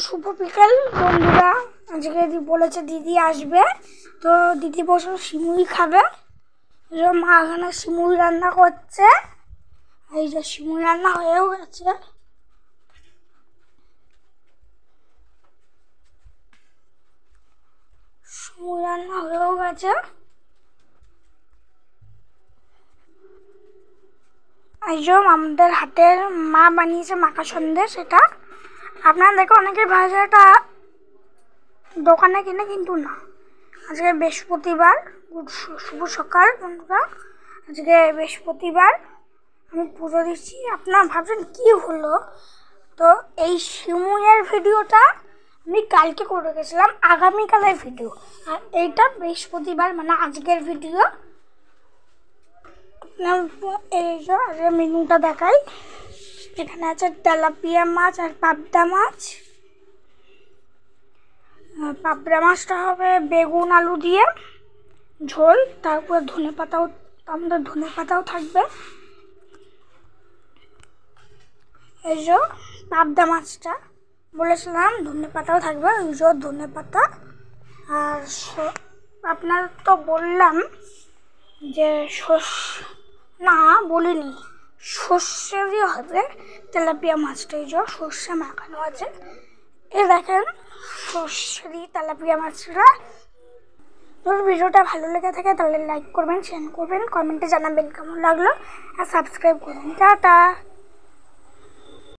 শুভ বিকেল বন্ধুরা। আজকে বলেছে দিদি আসবে, তো দিদি বসে সিমুই খাবে। মা এখানে সিমুই রান্না করছে। এই যে সিমুই রান্না হয়েও গেছে। সিমুই রান্না হয়েও গেছে। এই যে আমাদের হাতের মা বানিয়েছে মাখা সন্দেশ। সেটা আপনারা দেখে অনেকে ভাজাটা দোকানে কিনে, কিন্তু না। আজকে বৃহস্পতিবার, শুভ সকাল বন্ধুরা। আজকে বৃহস্পতিবার, আমি পুজো দিচ্ছি। আপনারা ভাবছেন কি হলো? তো এই সিমুইয়ের ভিডিওটা আমি কালকে করে গেছিলাম, আগামীকালের ভিডিও। আর এইটা বৃহস্পতিবার মানে আজকের ভিডিও। এই যে মেনুটা দেখাই। এখানে আছে তেলাপিয়া মাছ আর পাবদা মাছ। পাবদা মাছটা হবে বেগুন আলু দিয়ে ঝোল, তারপর ধনেপাতাও, আমাদের ধনেপাতাও থাকবে। এই যে পাবদা মাছটা বলেছিলাম ধনেপাতাও থাকবে, ওই যে ধনেপাতা। আর আপনার তো বললাম যে না বলিনি, সর্ষে দিয়ে হবে তেলাপিয়া মাছটা। এই যে সর্ষে মাখানো আছে। এ দেখেন সর্ষে দিয়ে তেলাপিয়া মাছটা। যদি ভিডিওটা ভালো লেগে থাকে তাহলে লাইক করবেন, শেয়ার করবেন, কমেন্টে জানাবেন কেমন লাগলো, আর সাবস্ক্রাইব করবেন। টাটা।